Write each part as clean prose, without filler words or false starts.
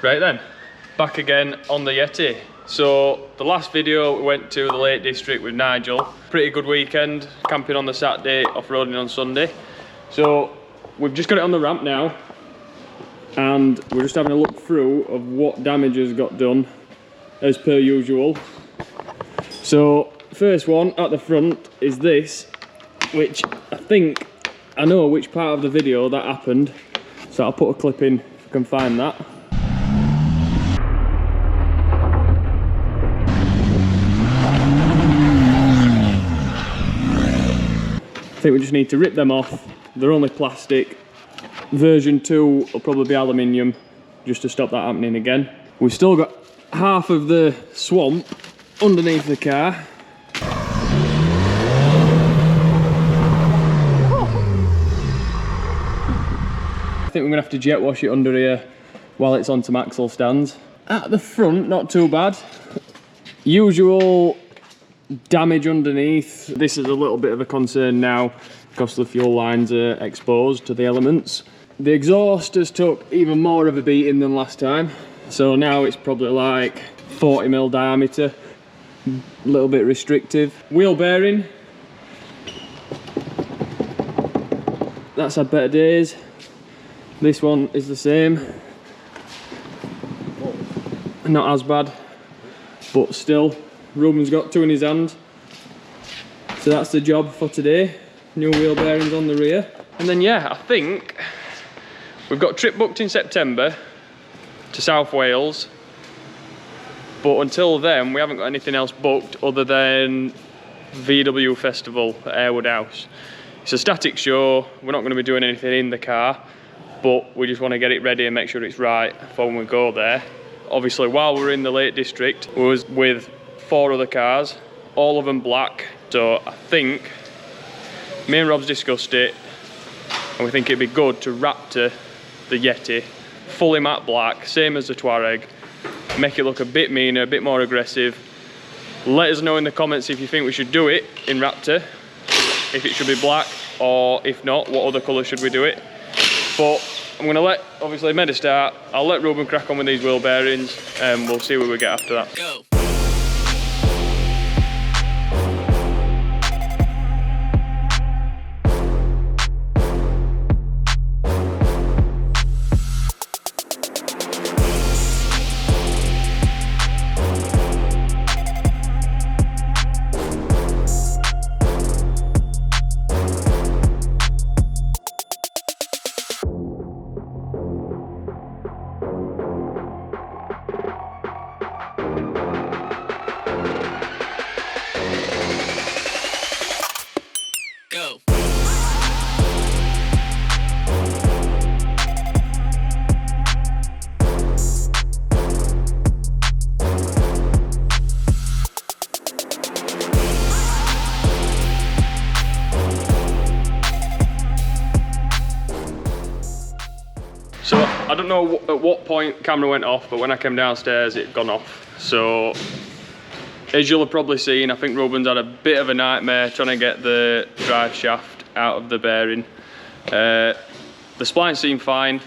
Right then, back again on the Yeti. So the last video we went to the Lake District with Nigel. Pretty good weekend, camping on the Saturday, off-roading on Sunday. So we've just got it on the ramp now, and we're just having a look through of what damages got done as per usual. So first one at the front is this, which I know which part of the video that happened, so I'll put a clip in if I can find that. I think we just need to rip them off. They're only plastic. Version 2 will probably be aluminium, just to stop that happening again. We've still got half of the swamp underneath the car. I think we're gonna have to jet wash it under here while it's on some axle stands. At the front, not too bad. Usual damage underneath. This is a little bit of a concern now because the fuel lines are exposed to the elements. The exhaust has took even more of a beating than last time, so now it's probably like 40mm diameter, a little bit restrictive. Wheel bearing, that's had better days. This one is the same, not as bad, but still. Ruben's got 2 in his hand, so that's the job for today. New wheel bearings on the rear, and then yeah, I think we've got a trip booked in September to South Wales, but until then we haven't got anything else booked other than VW Festival at Airwood House. It's a static show, we're not going to be doing anything in the car, but we just want to get it ready and make sure it's right for when we go there. Obviously while we're in the Lake District, we was with 4 other cars, all of them black, so I think me and Rob's discussed it and we think it'd be good to Raptor the Yeti fully matte black, same as the Touareg, make it look a bit meaner, a bit more aggressive. Let us know in the comments if you think we should do it in Raptor, if it should be black, or if not, what other colour should we do it. But I'm going to let, obviously, made a start. I'll let Ruben crack on with these wheel bearings and we'll see where we get after that. Go. So I don't know at what point camera went off, but when I came downstairs it had gone off. So as you'll have probably seen, I think Ruben's had a bit of a nightmare trying to get the drive shaft out of the bearing. The splines seem fine.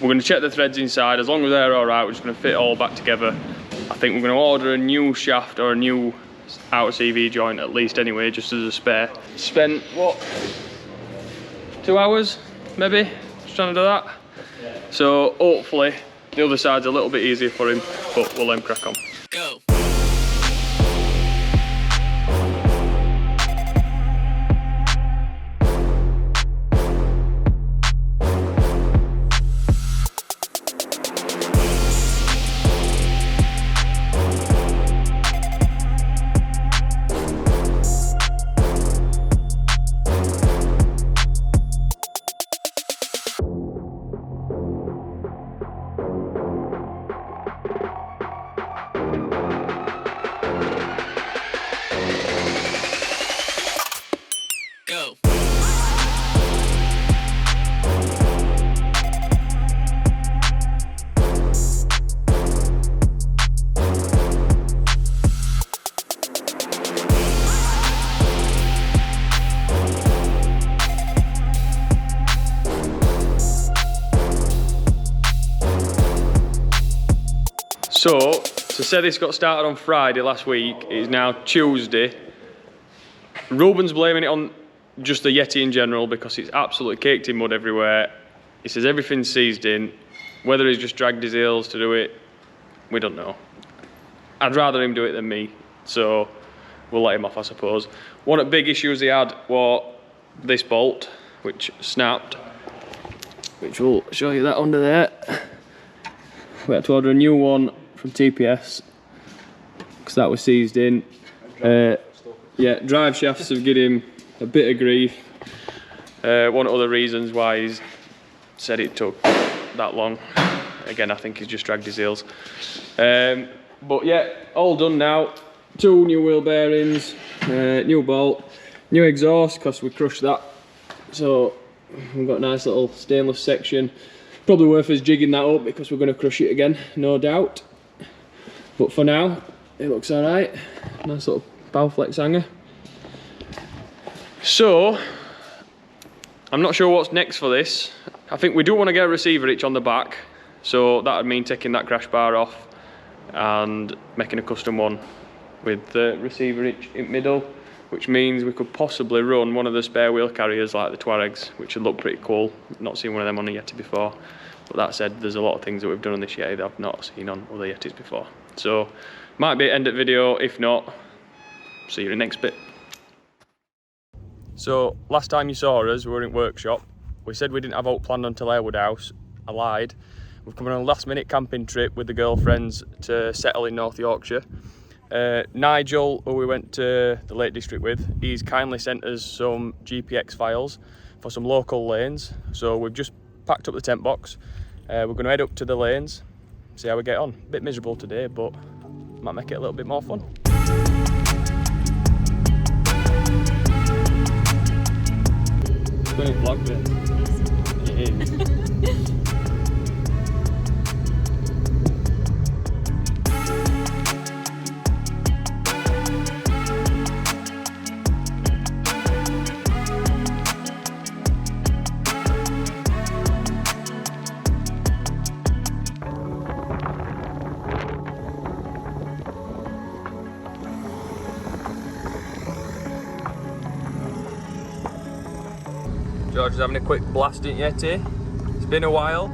We're going to check the threads inside. As long as they're alright, we're just going to fit it all back together. I think we're going to order a new shaft or a new outer CV joint at least anyway, just as a spare. Spent, what, 2 hours maybe? Trying to do that. So hopefully the other side's a little bit easier for him, but we'll let him crack on. Go. So, to say this got started on Friday last week, it is now Tuesday. Ruben's blaming it on just the Yeti in general because it's absolutely caked in mud everywhere. He says everything's seized in. Whether he's just dragged his heels to do it, we don't know. I'd rather him do it than me, so we'll let him off, I suppose. One of the big issues he had was this bolt, which snapped, which we'll show you that under there. We had to order a new one from TPS because that was seized in. Yeah, drive shafts have given him a bit of grief. One of the other reasons why he's said it took that long. Again, I think he's just dragged his heels. But yeah, all done now. 2 new wheel bearings, new bolt, new exhaust because we crushed that. So we've got a nice little stainless section. Probably worth us jigging that up because we're going to crush it again, no doubt. But for now, it looks alright. Nice little Powflex hanger. So, I'm not sure what's next for this. I think we do want to get a receiver hitch on the back. So that would mean taking that crash bar off and making a custom one with the receiver hitch in middle, which means we could possibly run one of the spare wheel carriers like the Tuaregs, which would look pretty cool. Not seen one of them on a Yeti before. But that said, there's a lot of things that we've done on this Yeti that I've not seen on other Yetis before. So, might be end of video. If not, see you in the next bit. So, last time you saw us, we were in workshop. We said we didn't have out planned until Airwood House. I lied. We've come on a last minute camping trip with the girlfriends to settle in North Yorkshire. Nigel, who we went to the Lake District with, he's kindly sent us some GPX files for some local lanes. So we've just packed up the tent box. We're going to head up to the lanes, see how we get on. A bit miserable today, but might make it a little bit more fun. It's going to vlog this. It is. George is having a quick blast at Yeti. It's been a while.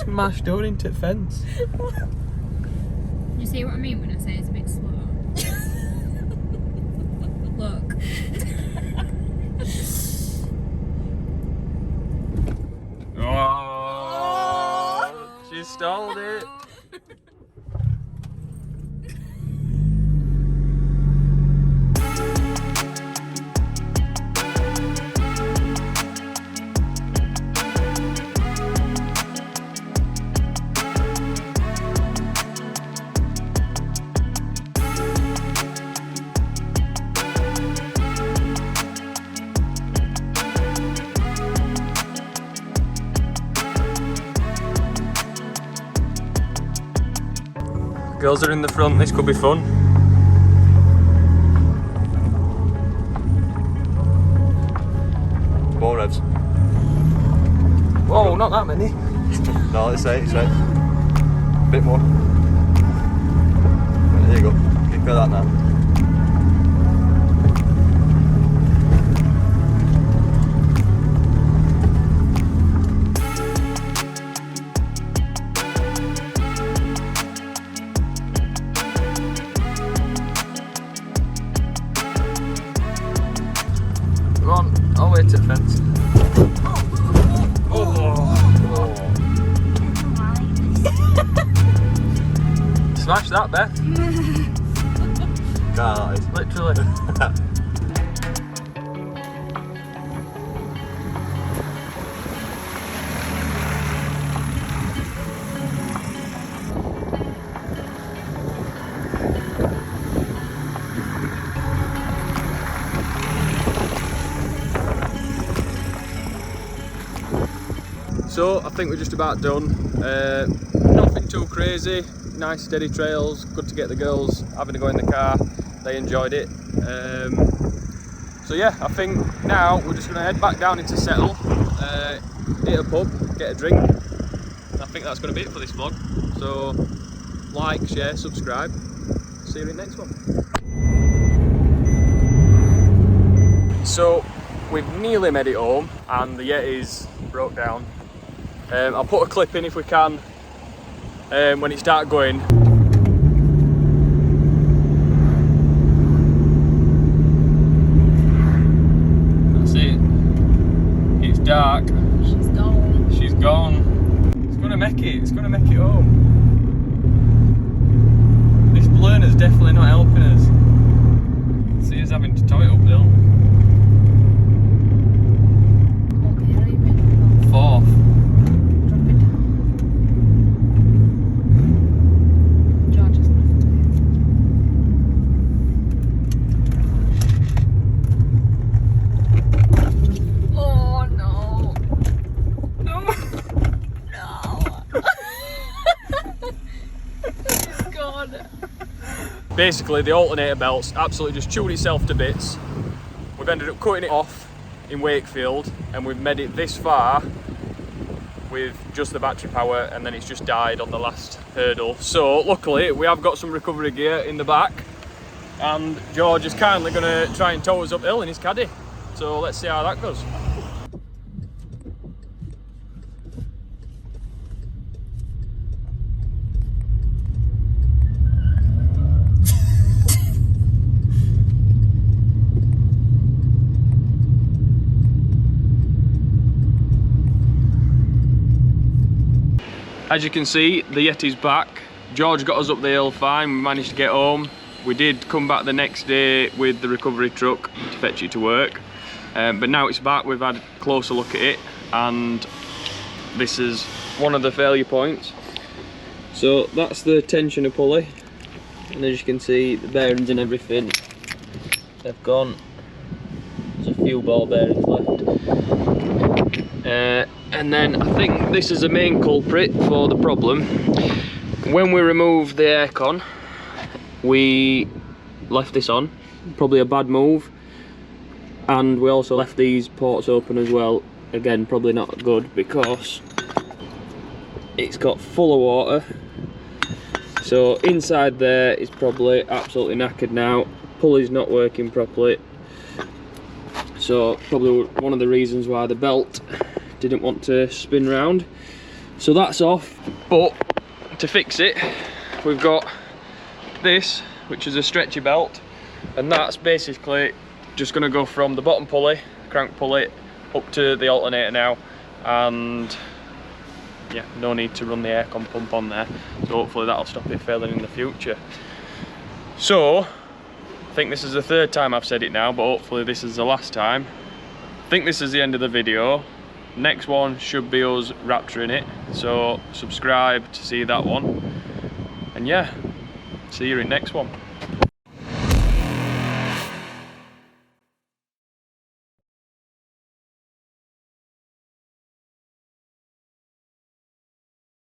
Smashed door into the fence. You see what I mean when I say it's a bit slow? Look. Oh, she stalled it. Girls are in the front, this could be fun. More revs. Whoa, not that many. No, it's right. A bit more. Right, there you go. Keep that now. Come on, I'll wait to the fence. Smash that, Beth. God, Literally. So I think we're just about done. Nothing too crazy. Nice steady trails, good to get the girls having to go in the car, they enjoyed it. So yeah, I think now we're just going to head back down into Settle, hit a pub, get a drink, and I think that's going to be it for this vlog. So like, share, subscribe, see you in the next one. So we've nearly made it home and the Yeti's broke down. I'll put a clip in if we can when it starts going. That's it. It's dark. She's gone. She's gone. It's gonna make it. It's gonna make it home. This learner's definitely not helping us. See us having to tow it uphill. Okay, are you ready? Fourth. Drop it down. George is gonna fall. Oh no. No. No. She's gone. Basically, the alternator belt's absolutely just chewed itself to bits. We've ended up cutting it off in Wakefield and we've made it this far with just the battery power, and then it's just died on the last hurdle. So luckily we have got some recovery gear in the back and George is kindly going to try and tow us uphill in his caddy. So let's see how that goes. As you can see, the Yeti's back. George got us up the hill fine, we managed to get home. We did come back the next day with the recovery truck to fetch it to work. But now it's back, we've had a closer look at it, and this is one of the failure points. So that's the tensioner pulley, and as you can see, the bearings and everything have gone. There's a few ball bearings left. And then I think this is the main culprit for the problem. When we removed the aircon, we left this on, probably a bad move, and we also left these ports open as well. Again, probably not good because it's got full of water. So inside there is probably absolutely knackered now. Pulley's not working properly. So probably one of the reasons why the belt didn't want to spin round. So that's off, but to fix it we've got this, which is a stretchy belt, and that's basically just going to go from the bottom pulley, crank pulley, up to the alternator now, and yeah, no need to run the aircon pump on there, so hopefully that'll stop it failing in the future. So I think this is the third time I've said it now, but hopefully this is the last time. I think this is the end of the video. Next one should be us rapturing it, so subscribe to see that one, and yeah, see you in next one.